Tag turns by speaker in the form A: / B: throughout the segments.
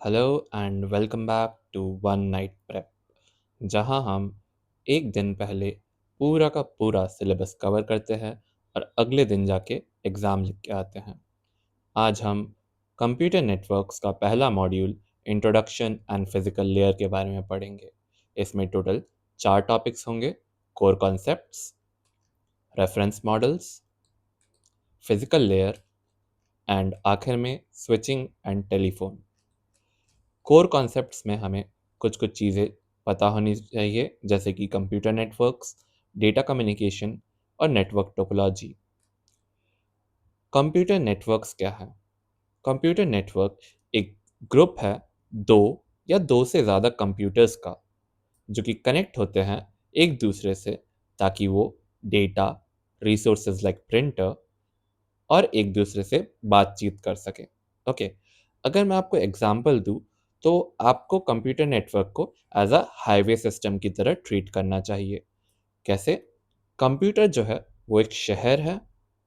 A: Hello and welcome back to one night prep, जहां हम एक दिन पहले पूरा का पूरा सिलेबस कवर करते हैं और अगले दिन जाके एग्ज़ाम लिख के आते हैं। आज हम कंप्यूटर नेटवर्क्स का पहला module introduction and physical layer के बारे में पढ़ेंगे। इसमें टोटल 4 टॉपिक्स होंगे: core concepts, reference models, physical layer and आखिर में switching and telephone. Core concepts में हमें कुछ कुछ चीज़ें पता होनी चाहिए, जैसे कि कंप्यूटर नेटवर्क्स, डेटा कम्युनिकेशन और नेटवर्क टोपोलॉजी। कंप्यूटर नेटवर्क्स क्या है? कंप्यूटर नेटवर्क एक ग्रुप है दो या दो से ज़्यादा कंप्यूटर्स का, जो कि कनेक्ट होते हैं एक दूसरे से, ताकि वो डेटा, रिसोर्सेज लाइक प्रिंटर और एक दूसरे से बातचीत कर सके। ओके, अगर मैं आपको एग्जांपल दूं, तो आपको कंप्यूटर नेटवर्क को एज अ हाईवे सिस्टम की तरह ट्रीट करना चाहिए। कैसे? कंप्यूटर जो है वो एक शहर है,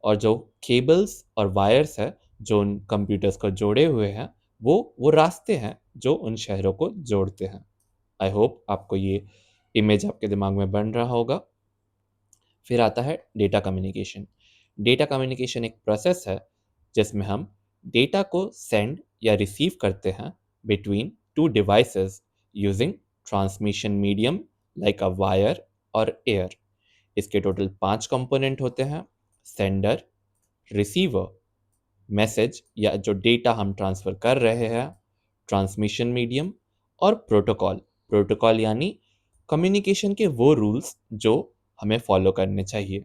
A: और जो केबल्स और वायर्स है जो उन कंप्यूटर्स को जोड़े हुए हैं, वो रास्ते हैं जो उन शहरों को जोड़ते हैं। आई होप आपको ये इमेज आपके दिमाग में बन रहा होगा। फिर आता है डेटा कम्युनिकेशन। डेटा कम्युनिकेशन एक प्रोसेस है जिसमें हम डेटा को सेंड या रिसीव करते हैं between two devices using transmission medium like a wire और एयर। इसके टोटल 5 कंपोनेंट होते हैं: सेंडर, रिसीवर, मैसेज या जो डेटा हम ट्रांसफ़र कर रहे हैं, ट्रांसमिशन मीडियम और प्रोटोकॉल। प्रोटोकॉल यानी कम्युनिकेशन के वो रूल्स जो हमें फॉलो करने चाहिए।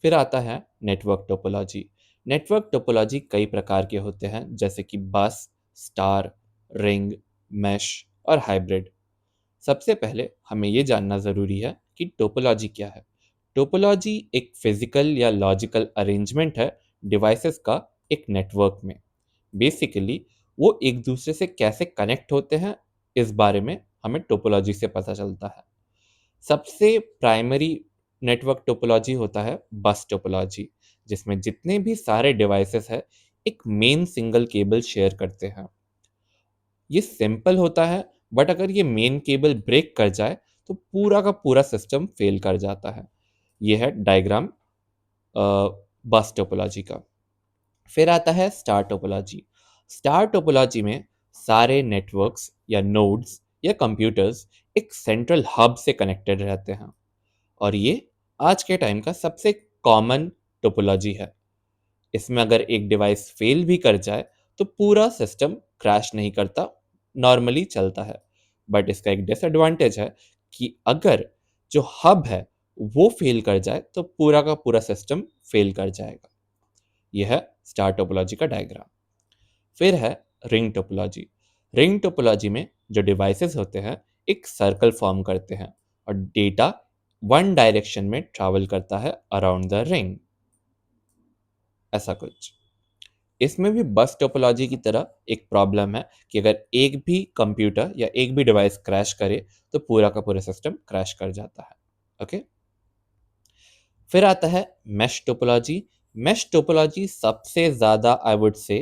A: फिर आता है नेटवर्क टोपोलॉजी। नेटवर्क टोपोलॉजी कई प्रकार के होते हैं, जैसे कि बस, स्टार, रिंग, मैश और हाइब्रिड। सबसे पहले हमें ये जानना ज़रूरी है कि टोपोलॉजी क्या है। टोपोलॉजी एक फिजिकल या लॉजिकल अरेंजमेंट है डिवाइसेस का एक नेटवर्क में। बेसिकली वो एक दूसरे से कैसे कनेक्ट होते हैं, इस बारे में हमें टोपोलॉजी से पता चलता है। सबसे प्राइमरी नेटवर्क टोपोलॉजी होता है बस टोपोलॉजी, जिसमें जितने भी सारे डिवाइसेस हैं एक मेन सिंगल केबल शेयर करते हैं। ये सिंपल होता है, बट अगर ये मेन केबल ब्रेक कर जाए तो पूरा का पूरा सिस्टम फेल कर जाता है। ये है डायग्राम बस टोपोलॉजी का। फिर आता है स्टार टोपोलॉजी। स्टार टोपोलॉजी में सारे नेटवर्क्स या नोड्स या कंप्यूटर्स एक सेंट्रल हब से कनेक्टेड रहते हैं, और ये आज के टाइम का सबसे कॉमन टोपोलॉजी है। इसमें अगर एक डिवाइस फेल भी कर जाए तो पूरा सिस्टम क्रैश नहीं करता, नॉर्मली चलता है। बट इसका एक डिसएडवांटेज है कि अगर जो हब है वो फेल कर जाए तो पूरा का पूरा सिस्टम फेल कर जाएगा। यह है स्टार टोपोलॉजी का डायग्राम। फिर है रिंग टोपोलॉजी। रिंग टोपोलॉजी में जो डिवाइसेस होते हैं एक सर्कल फॉर्म करते हैं, और डेटा वन डायरेक्शन में ट्रैवल करता है अराउंड द रिंग, ऐसा कुछ। इसमें भी बस टोपोलॉजी की तरह एक प्रॉब्लम है कि अगर एक भी कंप्यूटर या एक भी डिवाइस क्रैश करे तो पूरा का पूरा सिस्टम क्रैश कर जाता है। ओके, फिर आता है मैश टोपोलॉजी। मैश टोपोलॉजी सबसे ज़्यादा I would say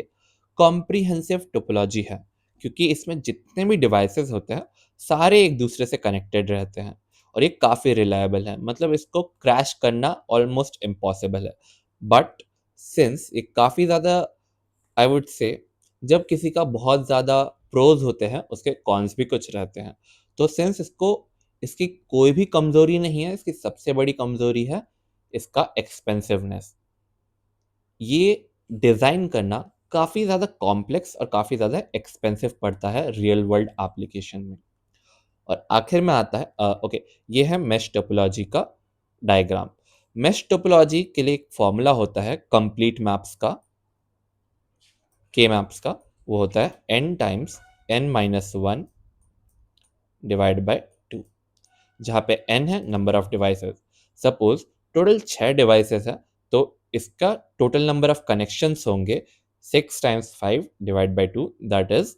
A: comprehensive topology है, क्योंकि इसमें जितने भी डिवाइसेस होते हैं सारे एक दूसरे से कनेक्टेड रहते हैं, और ये काफ़ी रिलायबल है। मतलब इसको क्रैश करना ऑलमोस्ट इम्पॉसिबल है। बट सिंस ये काफ़ी ज़्यादा आई वुड से, जब किसी का बहुत ज़्यादा प्रोज होते हैं उसके कॉन्स भी कुछ रहते हैं। तो सिंस इसको इसकी कोई भी कमज़ोरी नहीं है, इसकी सबसे बड़ी कमज़ोरी है इसका एक्सपेंसिवनेस। ये डिज़ाइन करना काफ़ी ज़्यादा कॉम्प्लेक्स और काफ़ी ज़्यादा एक्सपेंसिव पड़ता है रियल वर्ल्ड एप्लीकेशन में। और आखिर में आता है ओके, ये है मेश टोपोलॉजी का डायग्राम। मेश टोपोलॉजी के लिए एक फॉर्मूला होता है कंप्लीट मैप्स का, के मैप्स का। वो होता है n times n-1 divide by 2, जहाँ पे n है number of devices. Suppose total 6 devices है, तो इसका टोटल नंबर ऑफ कनेक्शंस होंगे 6 times 5 divide by 2, that is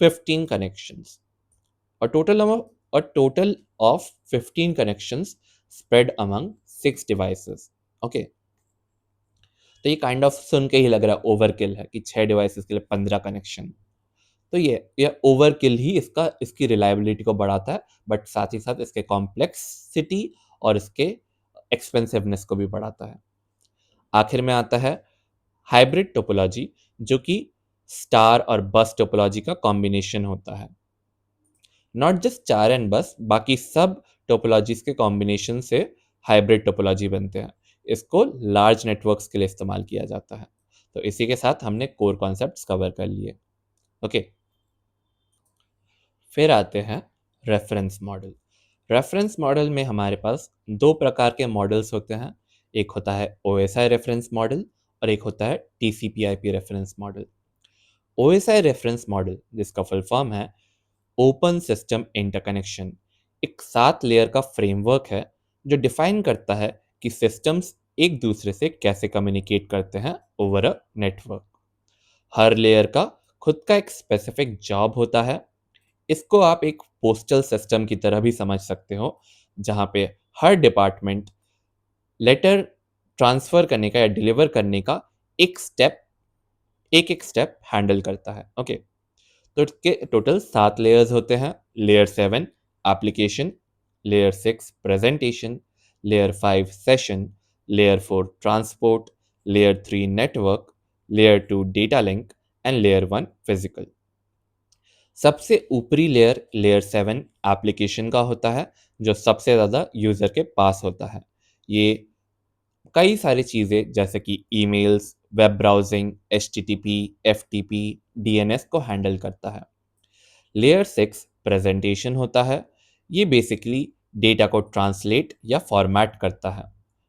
A: 15 connections. और total of 15 connections spread among 6 devices. Okay, तो ये काइंड ऑफ सुन के ही लग रहा है ओवरकिल है कि 6 डिवाइसेस के लिए 15 कनेक्शन। तो ये ओवरकिल ही इसकी रिलायबिलिटी को बढ़ाता है, बट साथ ही साथ इसके कॉम्प्लेक्सिटी और इसके एक्सपेंसिवनेस को भी बढ़ाता है। आखिर में आता है हाइब्रिड टोपोलॉजी, जो कि स्टार और बस टोपोलॉजी का कॉम्बिनेशन होता है। नॉट जस्ट स्टार एंड बस, बाकी सब टोपोलॉजीज के कॉम्बिनेशन से हाइब्रिड टोपोलॉजी बनते हैं। इसको लार्ज नेटवर्क्स के लिए इस्तेमाल किया जाता है। तो इसी के साथ हमने कोर कॉन्सेप्ट्स कवर कर लिए। ओके, फिर आते हैं रेफरेंस मॉडल। रेफरेंस मॉडल में हमारे पास दो प्रकार के मॉडल्स होते हैं। एक होता है OSI रेफरेंस मॉडल और एक होता है TCP/IP reference model. OSI reference model, जिसका फुल फॉर्म है ओपन सिस्टम इंटरकनेक्शन, एक 7 लेयर का फ्रेमवर्क है जो डिफाइन करता है कि सिस्टम्स एक दूसरे से कैसे कम्युनिकेट करते हैं over a network. Her layer का खुद का एक स्पेसिफिक जॉब होता है। इसको आप एक पोस्टल सिस्टम की तरह भी समझ सकते हो, जहां पे हर डिपार्टमेंट लेटर ट्रांसफर करने का या डिलीवर करने का एक एक स्टेप हैंडल करता है। ओके, तो इसके टोटल 7 लेयर्स होते हैं। Layer 7 application, layer 6 presentation, layer 5 session, layer 4 transport, layer 3 network, layer 2 data link and layer 1 physical. सबसे ऊपरी लेयर लेयर 7 एप्लीकेशन का होता है, जो सबसे ज़्यादा यूज़र के पास होता है। ये कई सारी चीज़ें जैसे कि emails, web browsing, HTTP, FTP, DNS को हैंडल करता है। लेयर 6 प्रेजेंटेशन होता है। ये बेसिकली डेटा को ट्रांसलेट या फॉर्मेट करता है,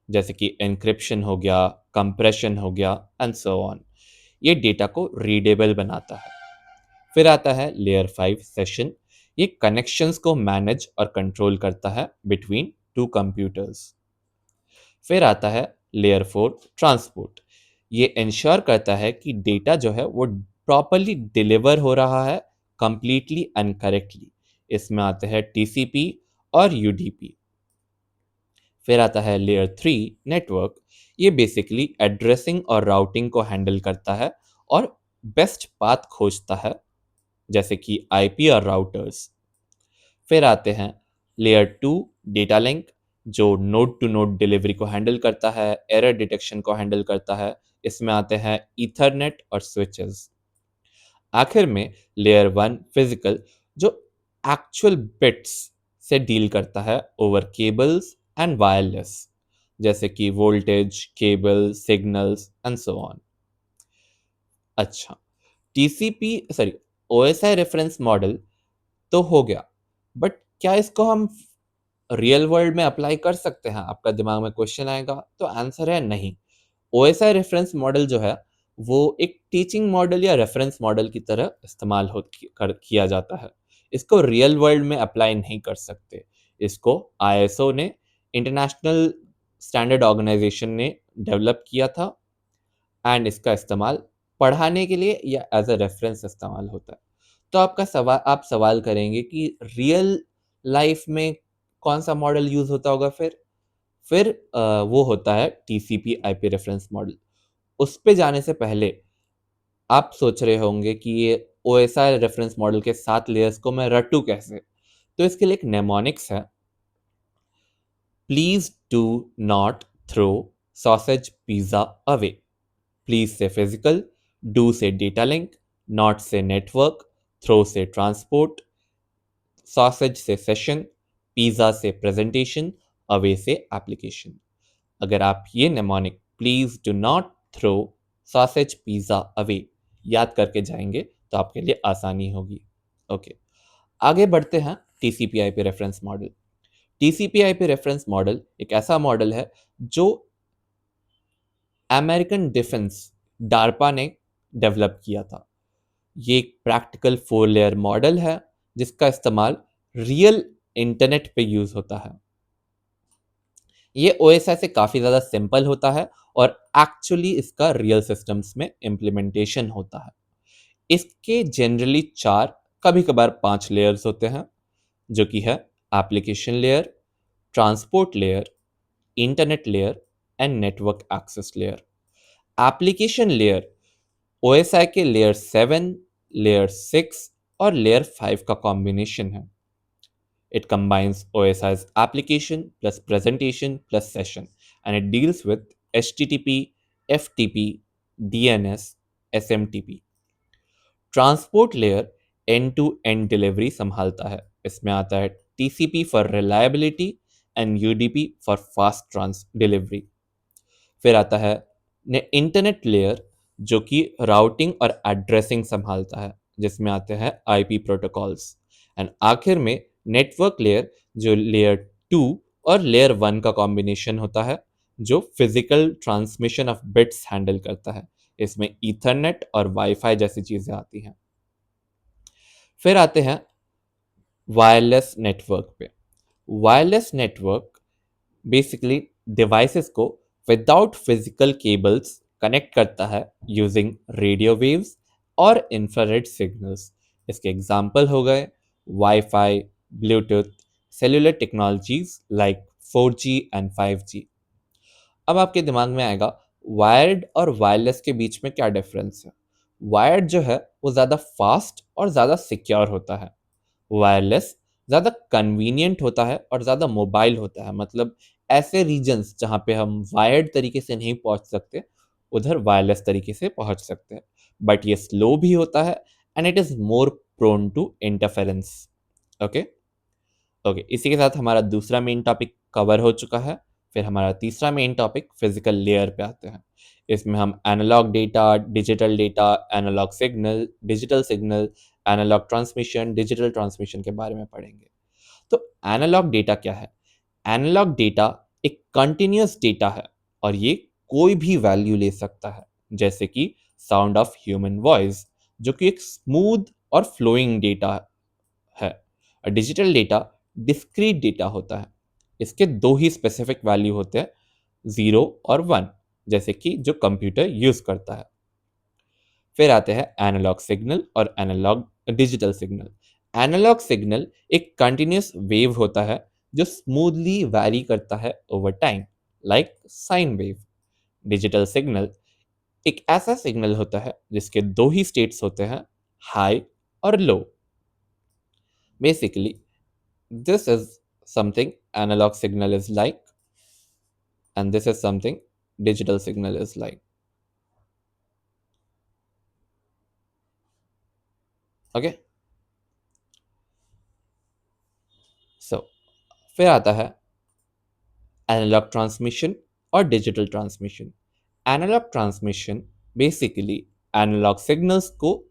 A: जैसे कि एन्क्रिप्शन हो गया, कंप्रेशन हो गया एंड सो ऑन। ये डेटा को रीडेबल बनाता है। फिर आता है लेयर 5 सेशन। ये कनेक्शंस को मैनेज और कंट्रोल करता है बिटवीन टू कंप्यूटर्स। फिर आता है लेयर 4 ट्रांसपोर्ट। ये इंश्योर करता है कि डेटा जो है वो प्रॉपरली डिलीवर हो रहा है, कंप्लीटली एंड करेक्टली। इसमें आते हैं TCP और UDP। फिर आता है लेयर 3 नेटवर्क। ये बेसिकली एड्रेसिंग और राउटिंग को हैंडल करता है और बेस्ट पाथ खोजता है, जैसे कि IP और राउटर्स। फिर आते हैं लेयर 2 डेटा लिंक, जो नोड टू नोड डिलीवरी को हैंडल करता है, एरर डिटेक्शन को हैंडल करता है। इसमें आते हैं ईथरनेट और स्विचेस। आखिर में लेयर 1 फिजिकल, जो एक्चुअल बिट्स से डील करता है ओवर केबल्स एंड वायरलेस, जैसे कि voltage, cable, signals and so on. अच्छा, TCP sorry OSI reference model तो हो गया, बट क्या इसको हम रियल वर्ल्ड में अप्लाई कर सकते हैं? आपका दिमाग में क्वेश्चन आएगा, तो आंसर है नहीं। OSI रेफरेंस मॉडल जो है वो एक टीचिंग मॉडल या रेफरेंस मॉडल की तरह इस्तेमाल किया जाता है। इसको रियल वर्ल्ड में अप्लाई नहीं कर सकते। इसको ISO ने, इंटरनेशनल स्टैंडर्ड ऑर्गेनाइजेशन ने डेवलप किया था, एंड इसका इस्तेमाल पढ़ाने के लिए या एज अ रेफरेंस इस्तेमाल होता है। तो आप सवाल करेंगे कि रियल लाइफ में कौन सा मॉडल यूज होता होगा? फिर वो होता है TCP/IP रेफरेंस मॉडल। उस पे जाने से पहले आप सोच रहे होंगे कि ये OSI रेफरेंस मॉडल के 7 लेयर्स को मैं रटूं कैसे? तो इसके लिए एक नेमोनिक्स है। Please do not throw sausage pizza away. Please से फिजिकल, डू से डेटा लिंक, नॉट से नेटवर्क, थ्रो से ट्रांसपोर्ट, सॉसेज से सेशन, पिज्जा से प्रेजेंटेशन, अवे से एप्लीकेशन। अगर आप ये mnemonic please do not throw sausage pizza away याद करके जाएंगे तो आपके लिए आसानी होगी। ओके, आगे बढ़ते हैं। TCP/IP reference model. TCP/IP reference model एक ऐसा मॉडल है जो अमेरिकन डिफेंस डार्पा ने डेवलप किया था। ये एक प्रैक्टिकल 4 लेयर मॉडल है जिसका इस्तेमाल रियल इंटरनेट पे यूज होता है। ये OSI से काफ़ी ज़्यादा सिंपल होता है और एक्चुअली इसका रियल सिस्टम्स में इम्प्लीमेंटेशन होता है। इसके जनरली 4, कभी कभार 5 लेयर्स होते हैं, जो कि है application layer, transport layer, internet layer and network access layer. Application layer OSI के लेयर 7 लेयर 6 और लेयर 5 का कॉम्बिनेशन है। It combines OSI's application plus presentation plus session, and it deals with HTTP, FTP, DNS, SMTP. Transport layer end to end delivery संभालता है। इसमें आता है TCP for reliability and UDP for fast trans delivery. फिर आता है internet layer जो कि राउटिंग और एड्रेसिंग संभालता है, जिसमें आते हैं IP प्रोटोकॉल्स। एंड आखिर में नेटवर्क लेयर जो लेयर 2 और लेयर 1 का कॉम्बिनेशन होता है, जो physical transmission of bits handle करता है। इसमें ईथरनेट और वाईफाई जैसी चीजें आती हैं। फिर आते हैं वायरलेस नेटवर्क पे। वायरलेस नेटवर्क बेसिकली डिवाइसेस को विदाउट फिजिकल केबल्स कनेक्ट करता है यूजिंग रेडियो वेव्स और इंफ्रारेड सिग्नल्स। इसके एग्जाम्पल हो गए wifi, Bluetooth, cellular technologies like 4G and 5G। अब आपके दिमाग में आएगा वायर्ड और वायरलेस के बीच में क्या डिफरेंस है। वायर्ड जो है वो ज़्यादा फास्ट और ज़्यादा सिक्योर होता है। वायरलेस ज़्यादा कन्वीनियंट होता है और ज़्यादा मोबाइल होता है। मतलब ऐसे रीजन्स जहाँ पे हम वायर्ड तरीके से नहीं पहुँच सकते, उधर वायरलेस तरीके से पहुँच सकते हैं। बट ये स्लो भी होता है and it is more prone to interference. Okay okay, इसी के साथ हमारा दूसरा मेन टॉपिक कवर हो चुका है। फिर हमारा तीसरा मेन टॉपिक फिजिकल लेयर पे आते हैं। इसमें हम analogue data, digital data, analogue signal, digital signal, analogue transmission, digital transmission के बारे में पढ़ेंगे। तो एनालॉग डेटा क्या है? एनालॉग डेटा एक कंटिन्यूअस डेटा है और ये कोई भी वैल्यू ले सकता है, जैसे कि साउंड ऑफ ह्यूमन वॉइस, जो कि एक स्मूथ और फ्लोइंग डेटा है। और डिजिटल डेटा डिस्क्रीट डेटा होता है। इसके दो ही स्पेसिफिक वैल्यू होते हैं, 0 और 1, जैसे कि जो कंप्यूटर यूज करता है। फिर आते हैं एनालॉग सिग्नल और analogue digital signal. Analogue signal एक कंटिन्यूअस वेव होता है जो स्मूथली वैरी करता है over time, like sine wave. Digital signal एक ऐसा सिग्नल होता है जिसके दो ही स्टेट्स होते हैं, हाई और low. Basically this is something analog signal is like, and this is something digital signal is like. Okay, so फिर आता है एनालॉग ट्रांसमिशन और digital transmission. Analogue transmission basically analogue signals को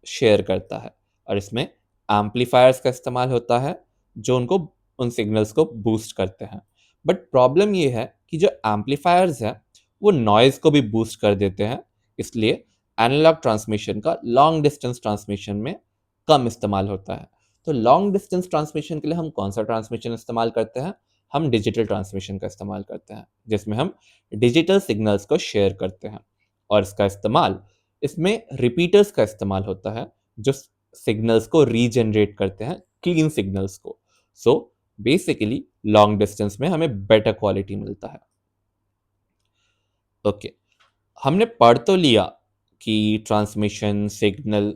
A: शेयर करता है और इसमें एम्पलीफायर्स का इस्तेमाल होता है जो उनको उन सिग्नल्स को बूस्ट करते हैं। बट प्रॉब्लम ये है कि जो एम्पलीफायर्स हैं वो नॉइज़ को भी बूस्ट कर देते हैं, इसलिए एनालॉग ट्रांसमिशन का लॉन्ग डिस्टेंस ट्रांसमिशन में कम इस्तेमाल होता है। तो लॉन्ग डिस्टेंस ट्रांसमिशन के लिए हम कौन सा ट्रांसमिशन इस्तेमाल करते हैं? हम डिजिटल ट्रांसमिशन का इस्तेमाल करते हैं, जिसमें हम डिजिटल सिग्नल्स को शेयर करते हैं। और इसका इस्तेमाल, इसमें रिपीटर्स का इस्तेमाल होता है जो सिग्नल्स को रीजनरेट करते हैं, क्लीन सिग्नल्स को। सो बेसिकली लॉन्ग डिस्टेंस में हमें बेटर क्वालिटी मिलता है। ओके, हमने पढ़ तो लिया कि ट्रांसमिशन सिग्नल,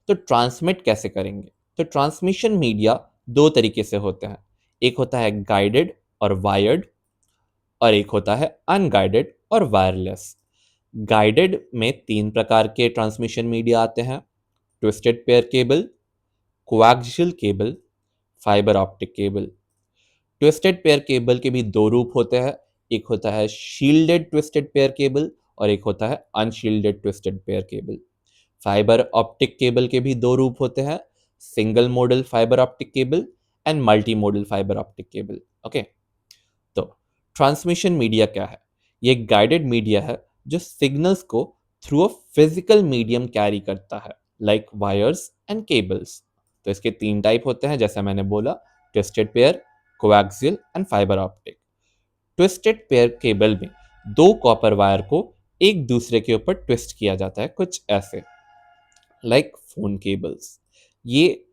A: तो ट्रांसमिट कैसे करेंगे? तो ट्रांसमिशन मीडिया दो तरीके से होते हैं। एक होता है गाइडेड और वायर्ड, और एक होता है अनगाइडेड और वायरलेस। गाइडेड में तीन प्रकार के ट्रांसमिशन मीडिया आते हैं: twisted pair cable, coaxial cable, fibre optic cable. Twisted pair cable के भी दो रूप होते हैं, एक होता है शील्डेड ट्विस्टेड पेयर केबल और एक होता है unshielded twisted pair cable. Fibre optic cable के भी दो रूप होते हैं, single model fibre optic cable and multi modal fibre optic cable. Okay, तो ट्रांसमिशन मीडिया क्या है? ये एक गाइडेड मीडिया है जो सिग्नल्स को through a physical medium carry करता है, लाइक वायर्स एंड केबल्स। तो इसके तीन टाइप होते हैं, जैसा मैंने बोला, twisted pair, coaxial and fibre optic. Twisted pair cable में दो कॉपर वायर को एक दूसरे के ऊपर ट्विस्ट किया जाता है, कुछ ऐसे, लाइक फोन केबल्स। ये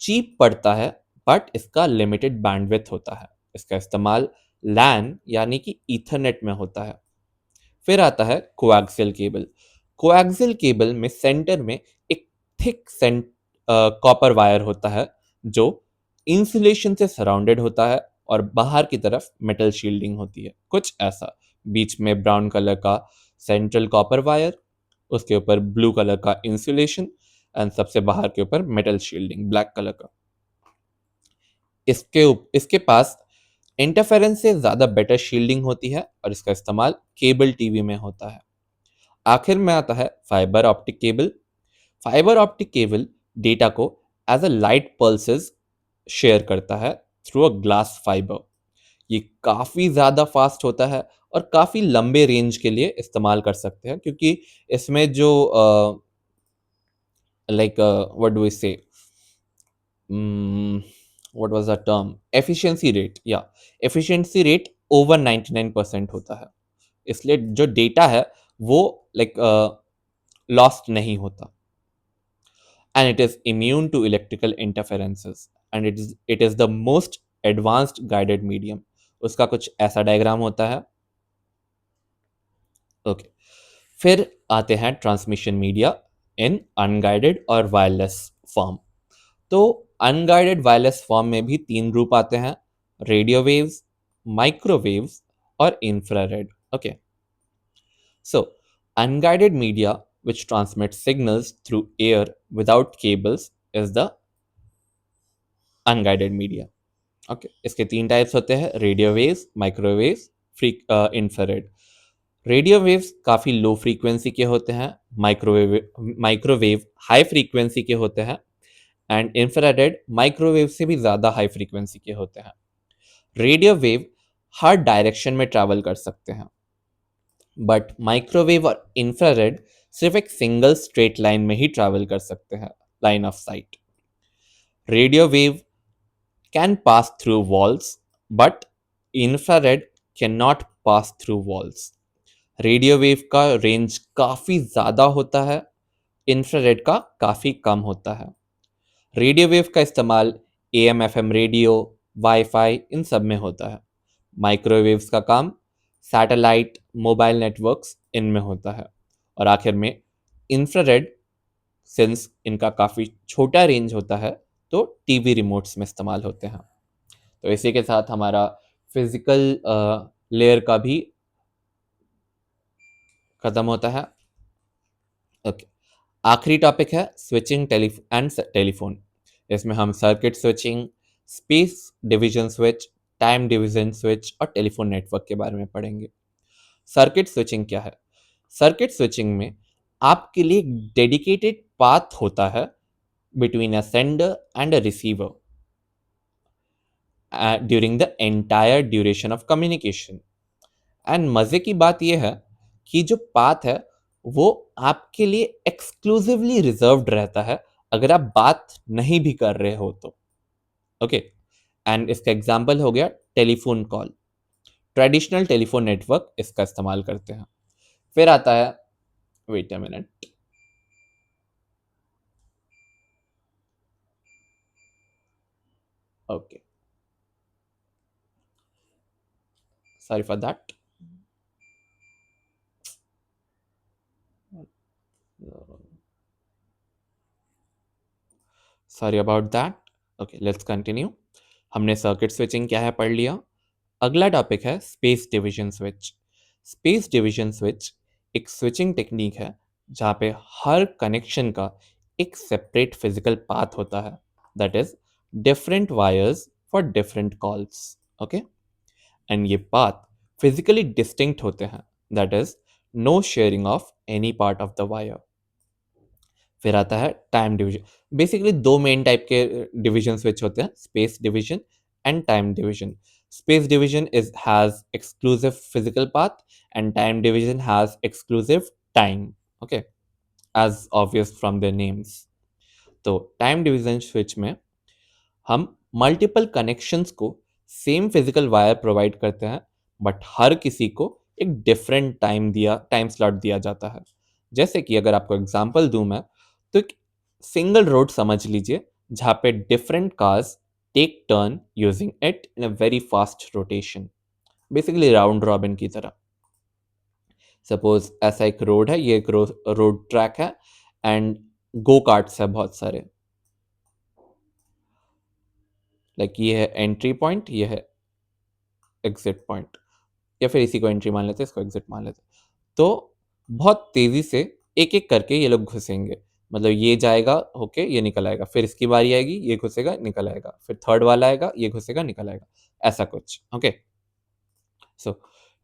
A: चीप पड़ता है बट इसका लिमिटेड बैंडविड्थ होता है। इसका इस्तेमाल लैन यानी कि ईथरनेट में होता है। फिर आता है कोएक्सियल केबल। कोएक्सियल केबल में सेंटर में एक थिक सेंट कॉपर वायर होता है जो इंसुलेशन से सराउंडेड होता है और बाहर की तरफ मेटल शील्डिंग होती है, कुछ ऐसा। बीच में ब्राउन कलर का सेंट्रल कॉपर वायर, उसके ऊपर ब्लू कलर का इंसुलेशन एंड सबसे बाहर के ऊपर मेटल शील्डिंग ब्लैक कलर का। इसके पास इंटरफेरेंस से ज़्यादा बेटर शील्डिंग होती है और इसका इस्तेमाल केबल टीवी में होता है। आखिर में आता है fibre optic cable. Fibre optic cable data को as a light pulses share करता है थ्रू अ ग्लास फाइबर। ये काफ़ी ज़्यादा फास्ट होता है और काफ़ी लंबे रेंज के लिए इस्तेमाल कर सकते हैं, क्योंकि इसमें जो लाइक व्हाट डू वी से, what was the term, efficiency rate, या एफिशिएंसी रेट ओवर 99% होता है। इसलिए जो डेटा है वो लाइक लॉस्ट नहीं होता। And it is immune to electrical interferences and it is the most advanced guided medium. उसका कुछ ऐसा डायग्राम होता है। ओके, फिर आते हैं ट्रांसमिशन मीडिया इन अनगाइडेड और वायरलेस फॉर्म। तो अनगाइडेड वायरलेस फॉर्म में भी तीन रूप आते हैं: रेडियो वेव्स, माइक्रोवेव्स और infrared. Okay, so unguided media which transmits signals through air without cables is the unguided media. Okay, इसके तीन टाइप्स होते हैं: radio waves, microwaves, infrared. Radio waves काफ़ी लो फ्रीक्वेंसी के होते हैं, माइक्रोवेव हाई फ्रीक्वेंसी के होते हैं एंड इंफ्रारेड माइक्रोवेव से भी ज़्यादा हाई फ्रीक्वेंसी के होते हैं। रेडियो वेव हर डायरेक्शन में ट्रैवल कर सकते हैं, बट माइक्रोवेव और इंफ्रारेड सिर्फ एक सिंगल स्ट्रेट लाइन में ही ट्रैवल कर सकते हैं, line of site. Radio wave can pass through walls, but infrared can not pass through walls. Radio wave का रेंज काफ़ी ज़्यादा होता है, इंफ्रारेड का काफ़ी कम होता है। रेडियो वेव का इस्तेमाल एएम एफएम रेडियो, वाईफाई इन सब में होता है। माइक्रोवेव्स का काम सैटेलाइट, मोबाइल नेटवर्क्स इनमें होता है। और आखिर में इंफ्रारेड, सिंस इनका काफ़ी छोटा रेंज होता है तो टीवी रिमोट्स में इस्तेमाल होते हैं। तो इसी के साथ हमारा फिजिकल लेयर का भी ख़त्म होता है। ओके, आखिरी टॉपिक है स्विचिंग एंड टेलीफोन। इसमें हम circuit switching, space division switch, time division switch और टेलीफोन नेटवर्क के बारे में पढ़ेंगे। सर्किट स्विचिंग क्या है? सर्किट स्विचिंग में आपके लिए डेडिकेटेड पाथ होता है between a sender and a receiver during the entire duration of communication. And मज़े की बात यह है कि जो पाथ है वो आपके लिए एक्सक्लूसिवली रिजर्व्ड रहता है अगर आप बात नहीं भी कर रहे हो तो। ओके, एंड इसका एग्जांपल हो गया telephone call. Traditional telephone network इसका इस्तेमाल करते हैं। फिर आता है, wait a minute, okay, sorry for that. Sorry about that. Okay, let's continue. हमने सर्किट स्विचिंग क्या है पढ़ लिया। अगला टॉपिक है space division switch. Space division switch एक स्विचिंग टेक्निक है जहाँ पे हर कनेक्शन का एक सेपरेट फिजिकल पाथ होता है, that is different wires for different calls. Okay, and ये पाथ फिजिकली डिस्टिंक्ट होते हैं, that is no sharing of any part of the wire. फिर आता है टाइम डिवीजन। बेसिकली दो मेन टाइप के डिवीजन स्विच होते हैं, space division and time division. Space division is has exclusive physical path and time division has exclusive time. Okay, as obvious from the names. तो time division switch में हम multiple connections को same physical wire provide करते हैं, but हर किसी को एक different time slot दिया जाता है। जैसे कि अगर आपको एग्जांपल दूं मैं, तो एक सिंगल रोड समझ लीजिए जहाँ पे different cars take turn using it in a very fast rotation, basically round robin की तरह। सपोज ऐसा एक रोड है, ये एक रोड ट्रैक है एंड गो कार्ट्स है बहुत सारे, लाइक ये है एंट्री पॉइंट, ये है एग्जिट पॉइंट, या फिर इसी को एंट्री मान लेते हैं, इसको एग्जिट मान लेते हैं। तो बहुत तेजी से एक एक करके ये लोग घुसेंगे, मतलब ये जाएगा होके ये निकल आएगा, फिर इसकी बारी आएगी, ये घुसेगा निकल आएगा, फिर थर्ड वाला आएगा, ये घुसेगा निकल आएगा, ऐसा कुछ। Okay, so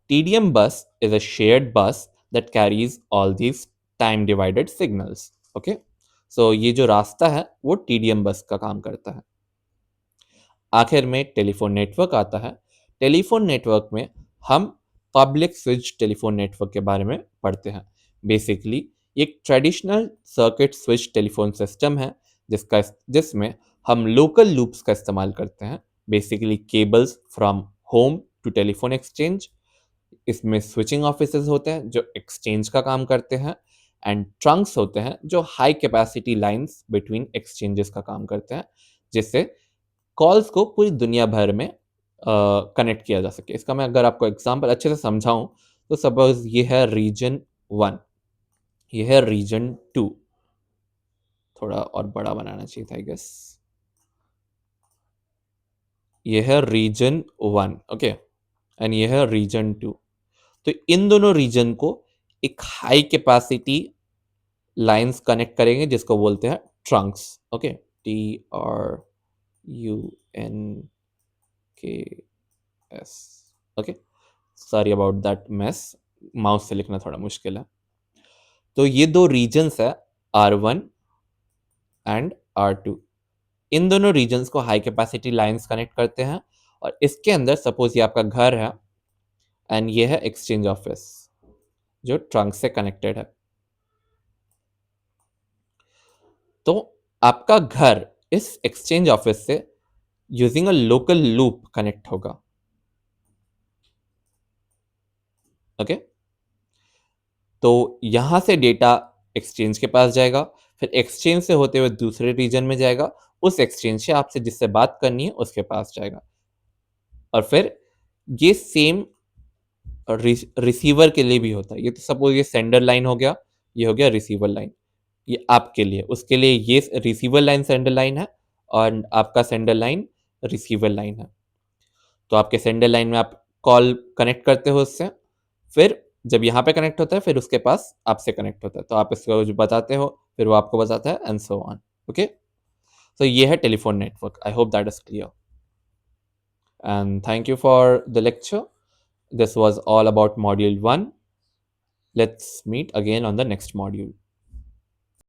A: TDM bus is a shared bus that carries all these time divided signals. Okay, so ये जो रास्ता है वो TDM बस का काम करता है। आखिर में टेलीफोन नेटवर्क आता है। टेलीफोन नेटवर्क में हम पब्लिक स्विच टेलीफोन नेटवर्क के बारे में पढ़ते हैं। बेसिकली एक traditional circuit switch telephone system है जिसमें हम लोकल लूप्स का इस्तेमाल करते हैं, basically cables from home to telephone exchange. इसमें स्विचिंग ऑफिसेज होते हैं जो एक्सचेंज का काम करते हैं, एंड ट्रंक्स होते हैं जो high capacity lines between exchanges का काम करते हैं, जिससे कॉल्स को पूरी दुनिया भर में कनेक्ट किया जा सके। इसका मैं अगर आपको एग्जांपल अच्छे से समझाऊं तो सपोज ये है रीजन 1, ये है रीजन 2, थोड़ा और बड़ा बनाना चाहिए था आई गेस, ये है रीजन 1, ओके, एंड ये है रीजन 2। तो इन दोनों रीजन को एक हाई कैपेसिटी लाइंस कनेक्ट करेंगे जिसको बोलते हैं Trunks. Okay, TRUNKS। Okay, sorry about that mess, mouse से लिखना थोड़ा मुश्किल है। तो ये दो रीजन्स है R1 एंड R2। इन दोनों रीजन्स को हाई कैपेसिटी लाइंस कनेक्ट करते हैं, और इसके अंदर सपोज ये आपका घर है एंड ये है एक्सचेंज ऑफिस जो ट्रंक से कनेक्टेड है। तो आपका घर इस एक्सचेंज ऑफिस से using a local loop connect होगा। ओके, तो यहां से डेटा एक्सचेंज के पास जाएगा, फिर एक्सचेंज से होते हुए दूसरे रीजन में जाएगा, उस एक्सचेंज से आपसे जिससे बात करनी है उसके पास जाएगा, और फिर ये सेम रिसीवर के लिए भी होता है। ये तो सपोज ये सेंडर लाइन हो गया, ये हो गया रिसीवर लाइन, ये आपके लिए, उसके लिए ये रिसीवर लाइन सेंडर लाइन है, और आपका सेंडर लाइन रिसीवर लाइन है। तो आपके सेंडर लाइन में आप कॉल कनेक्ट करते हो उससे, फिर जब यहाँ पे कनेक्ट होता है फिर उसके पास आपसे कनेक्ट होता है, तो आप इसको जो बताते हो फिर वो आपको बताता है, एंड सो ऑन। ओके, तो ये है telephone network. I hope that is clear, and thank you for the lecture. This was all about module 1. Let's meet again on the next module.